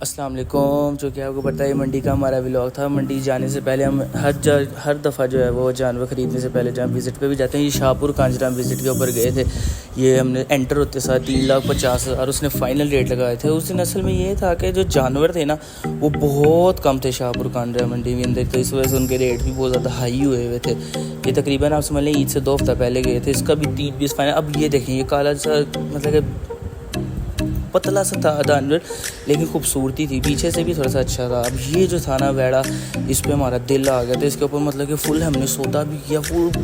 अस्सलाम वालेकुम। जो कि आपको पता है मंडी का हमारा व्लॉग था। मंडी जाने से पहले हम हर दफ़ा जो है वो जानवर ख़रीदने से पहले जहाँ विज़िट पे भी जाते हैं, ये शाहपुर कांजरा विज़िट के ऊपर गए थे। ये हमने एंटर होते साथ 3,50,000 उसने फ़ाइनल रेट लगाए थे। उस दिन असल में ये था कि जो जानवर थे ना वो बहुत कम थे शाहपुर कांजरा मंडी के अंदर, तो इस वजह से उनके रेट भी बहुत ज़्यादा हाई हुए हुए थे। ये तकरीबन आप समझ लें ईद से 2 हफ्ता पहले गए थे। इसका भी 30-20 फाइनल। अब ये देखें, ये काला सा मतलब कि पतला सा था जानवर, लेकिन खूबसूरती थी, पीछे से भी थोड़ा सा अच्छा था। अब ये जो था ना बैड़ा, इस पे हमारा दिल आ गया था। इसके ऊपर मतलब कि फुल हमने सौदा भी किया,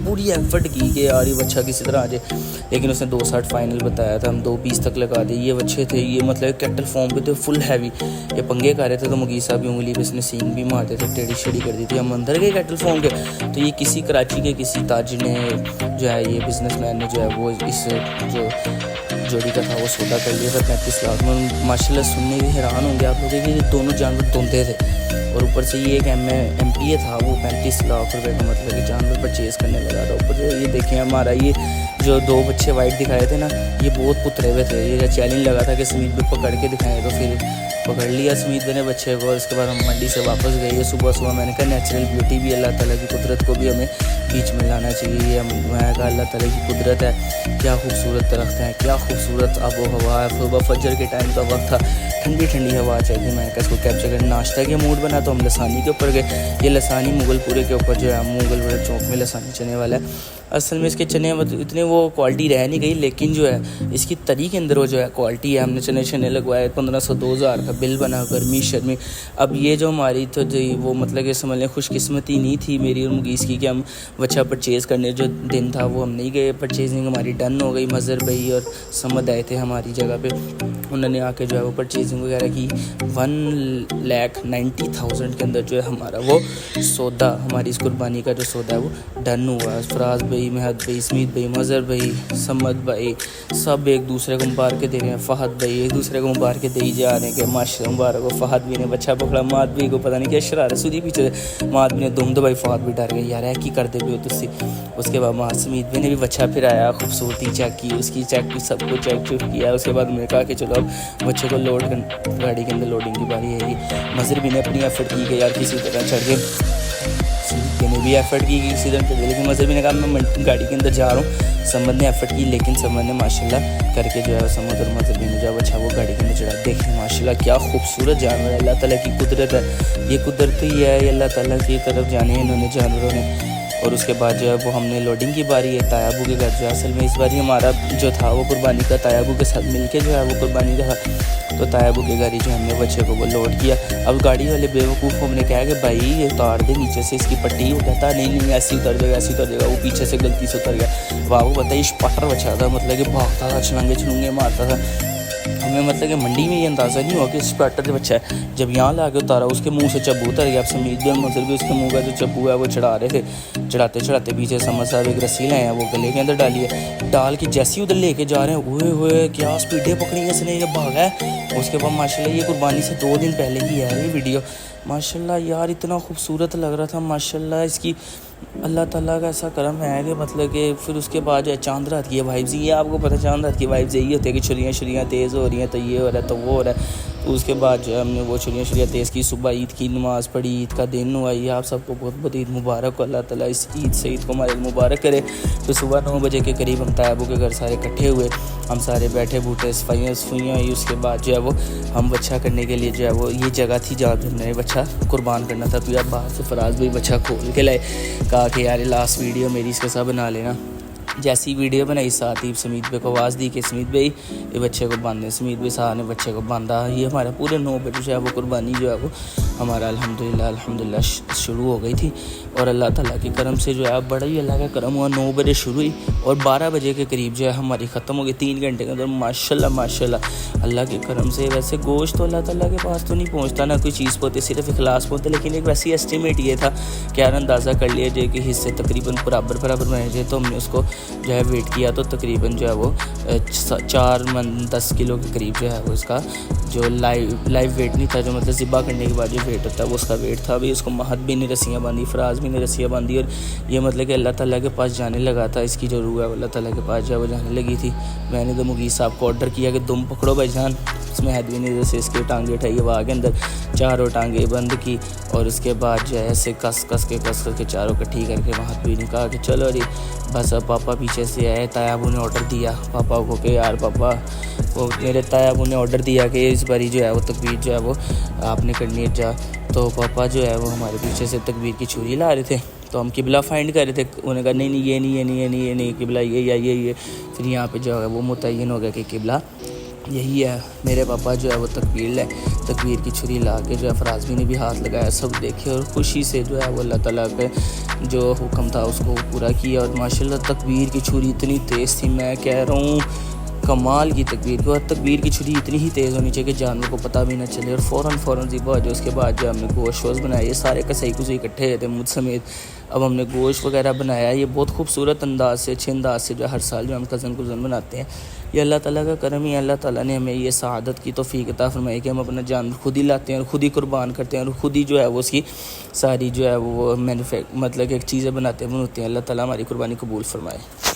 पूरी एफर्ट की कि यार ये बच्चा किसी तरह आ जाए, लेकिन उसने 260 फाइनल बताया था। हम 220 तक लगा दिए। ये बच्चे थे, ये मतलब कैटल फॉर्म पे थे, फुल हैवी। ये पंगे कर रहे थे तो मुगी साहब की उंगली पे इसने सींग भी मारते थे, टेढ़ी शेढ़ी कर दी थी। हम अंदर गए कैटल फॉर्म के, तो ये किसी कराची के किसी ताजिर ने जो है, ये बिजनेसमैन ने जो है वो इस जो जोड़ी का था वो सौदा कर लिया था 35 लाख में। माशाल्लाह सुनने भी हैरान होंगे आप लोग कि ये दोनों जानवर धुंधे थे, और ऊपर से ये एक MPA था, वो 35 लाख रुपए का मतलब कि जानवर परचेज़ करने लगा था। ऊपर से ये देखें हमारा ये जो 2 बच्चे वाइट दिखाए थे ना, ये बहुत पुतरे हुए थे। ये चैलेंज लगा था कि समीत पे पकड़ के दिखाएँ, तो फिर पकड़ लिया समीत ने बच्चे को। इसके बाद हम मंडी से वापस गए। सुबह मैंने कहा नेचुरल ब्यूटी भी अल्लाह ताला की कुदरत को भी हमें बीच में लाना चाहिए। मैं कहा अल्लाह ताला की कुदरत है, क्या खूबसूरत दरख्त हैं, क्या खूबसूरत आबो हवा है। सुबह फजर के टाइम का वक्त था, ठंडी ठंडी हवा चाहिए। मैं कहा इसको कैप्चर कर। नाश्ता के मूड बना तो हम लसानी के ऊपर गए। ये लसानी मुगलपुरे के ऊपर जो है, मुगलपुरे चौक में लसानी चने वाला है। असल में इसके चने इतने वो क्वालिटी रह नहीं गई, लेकिन जो है इसकी तरी के अंदर वो जो है क्वालिटी है। हमने चने लगवाए 1500-2000 का बिल बना, गर्मी शर्मी। अब ये जो हमारी तो जो वो मतलब कि समझ लें खुशकिस्मती नहीं थी मेरी और मुगीस की कि हम बच्चा परचेज़ करने जो दिन था वो हम नहीं गए। परचेजिंग हमारी डन हो गई। मज़र भाई और समद आए थे हमारी जगह पे, उन्होंने आके जो है वो परचेजिंग वगैरह की। 1,90,000 के अंदर जो है हमारा वो सौदा, हमारी इस कुर्बानी का जो सौदा है वो डन हुआ। फराज भाई, महद भाई, स्मित भाई, मज़र भाई, समद भाई सब एक दूसरे को मुबारक दे रहे हैं। फ़हद भाई एक दूसरे को मुबारक दे ही जा रहे हैं कि माशाल्लाह मुबारक हो। फ़हद भी ने बच्चा पकड़ा, माद भाई को पता नहीं क्या शरारत सूदी पीछे माद भी ने दुम दो भाई। फ़हद भी डर गए, यार है की करते भी हो तुसी। उसके बाद माद समीत भाई ने भी बच्चा फिर आया, खूबसूरती चेक की, उसकी चेक की, सब कुछ चेक चुक किया। उसके बाद मैंने कहा कि चलो अब बच्चे को लोड कर, गाड़ी के अंदर लोडिंग की बारी है। मज़र भी ने अपनी एफर्ट की कि यार किसी तरह चढ़ के, मैंने भी एफर्ट की किसी तरह चढ़, लेकिन मज़र भी ने कहा मैं गाड़ी के अंदर जा रहा हूँ। समद ने एफर्ट की, लेकिन समद ने माशाल्लाह करके जो है समद और मज़र भी ने जो अच्छा वो गाड़ी के अंदर चढ़ा। देखें माशाल्लाह क्या खूबसूरत जानवर है, अल्लाह ताला की कुदरत है। ये कुदरत ही है, अल्लाह ताला की तरफ जाने इन्होंने जानवरों ने। और उसके बाद जो है वो हमने लोडिंग की बारी है तायाबू के घर। जो असल में इस बार हमारा जो था वो कुर्बानी का तायाबू के साथ मिलके जो है वो कुर्बानी का, तो तायाबू के घर ही जो हमने बच्चे को वो लोड किया। अब गाड़ी वाले बेवकूफ़ को हमने कहा कि भाई ये उतार दे नीचे से इसकी पट्टी। वो कहता नहीं ऐसी उतर जाएगा, ऐसी उतर जाएगा। वो पीछे से गलती से उतर गया। वाह वो बताइए स्पाटर बचा था, मतलब कि भागता था, छलंगे मारता था। हमें मतलब कि मंडी में ये अंदाज़ा नहीं हुआ कि स्पाटर से बच्चा है। जब यहाँ ला के उतारा उसके मुंह से चब्बू उतर गया। अब समीत भी मज़र भी उसके मुंह का जो चब्बू है वो चढ़ा रहे थे। चढ़ाते पीछे समझ साहब एक रस्सी लाए हैं, वो गले के अंदर डाली है। डाल के जैसे ही उधर लेके जा रहे हैं, हुए क्या स्पीडें पकड़ी है इसने, ये भागा है। उसके बाद माशाल्लाह ये कुर्बानी से 2 दिन पहले की है ये वीडियो। माशाल्लाह यार इतना खूबसूरत लग रहा था माशाल्लाह। इसकी अल्लाह ताला का ऐसा करम है कि मतलब कि फिर उसके बाद जो है चांद रात की वाइब्स, ये आपको पता चांद रात की वाइब्स यही होती है कि छुरियाँ तेज़ हो रही हैं, तो ये हो रहा है तो वो हो रहा है। तो उसके बाद जो है हमने वो छुरियाँ तेज़ की। सुबह ईद की नमाज़ पढ़ी, ईद का दिन हुआ। ये आप सबको बहुत बहुत ईद मुबारक हो। अल्लाह ताला इस ईद से ईद को हमारे मुबारक करे। तो सुबह 9 बजे के करीब हम तायाबू के घर सारे इकट्ठे हुए। हम सारे बैठे बूटे सफाइयाँ हुई। उसके बाद जो है वो हम बच्चा करने के लिए जो है वो ये जगह थी जहाँ पर हमने बच्चा कुर्बान करना था। तो यार बाहर से फराज भाई बच्चा खोल के लाए, कहा कि यार लास्ट वीडियो मेरी इसके साथ बना लेना। जैसी वीडियो बनाई साथ ही समीत भाई को आवाज़ दी कि समीत भाई ये बच्चे को बांधे। समीत भाई साहब ने बच्चे को बांधा। ये हमारा पूरे 9 बजे जो है वो कुर्बानी जो है वो हमारा अल्हम्दुलिल्लाह शुरू हो गई थी। और अल्लाह ताला के करम से जो है बड़ा ही अल्लाह का करम हुआ। 9 बजे शुरू हुई और 12 बजे के करीब जो है हमारी ख़त्म हो गई 3 घंटे के अंदर। माशाल्लाह अल्लाह के करम से। वैसे गोश्त तो अल्लाह ताला के पास तो नहीं पहुँचता, ना कोई चीज़ पहुँचती, सिर्फ इखलास पहुँचते। लेकिन एक वैसी एस्टिमेट ये था कि यार अंदाज़ा कर लिया जाए कि हिस्से तकरीबन बराबर बनाए जाए। तो हमने उसको जो है वेट किया, तो तकरीबन जो है वो 4 मन 10 किलो के करीब जो है वो इसका जो लाइव वेट नहीं था, जो मतलब ज़िबा करने के बाद जो वेट होता है वो उसका वेट था। अभी उसको महद भी ने रस्सियाँ बांधी, फराज भी ने रस्सियाँ बांधी। और ये मतलब कि अल्लाह ताला के पास जाने लगा था। इसकी जो रूह है अल्लाह ताला के पास जो है वो जाने लगी थी। मैंने तो मुगीस साहब को ऑर्डर किया कि दुम पकड़ो भाईजान, महदवी ने जैसे इसकी टांगे उठाई हवा के अंदर, चारों टांगे बंद की और उसके बाद जो है ऐसे कस के चारों इकट्ठी करके महदवी ने कहा कि चलो जी बस। अब पापा पीछे से आए, तायाबू ने ऑर्डर दिया पापा को कि यार पापा, वो मेरे तायाबू ने ऑर्डर दिया कि इस बारी जो है वो तकबीर जो है वो आपने करनी है जा। तो पापा जो है वो हमारे पीछे से तकबीर की छुरी ला रहे थे, तो हम किबला फाइंड कर रहे थे। उन्होंने कहा नहीं ये नहीं किबला ये। फिर यहाँ पे जो है वो मुतय्यन हो गया कि किबला यही है। मेरे पापा जो है वो तकबीर की छुरी ला के जो है फराज़मी ने भी हाथ लगाया, सब देखे और ख़ुशी से जो है वो अल्लाह ताला के जो हुक्म था उसको पूरा किया। और माशाल्लाह तकबीर की छुरी इतनी तेज़ थी, मैं कह रहा हूँ कमाल की तकबीर को। और तकबीर की छुरी इतनी ही तेज़ होनी चाहिए कि जानवर को पता भी ना चले और फ़ौरन ज़िबा हो जाए। उसके बाद जो हमने गोश्त वोश्त बनाया, ये सारे कसाई कुसाई इकट्ठे हुए थे मुझ समेत। अब हमने गोश्त वगैरह बनाया, ये बहुत खूबसूरत अंदाज से अच्छे अंदाज से जो हर साल जो हम कज़न बनाते हैं। ये अल्लाह ताला का करम ही, अल्लाह ताला ने हमें ये सआदत की तौफ़ीक अता फ़रमाई कि हम अपना जानवर खुद ही लाते हैं और ख़ुद ही कुर्बान करते हैं और ख़ुद ही जो है वो उसकी सारी जो है वो मतलब एक चीज़ें बनाते हैं अल्लाह ताला हमारी कुर्बानी कबूल फ़रमाए।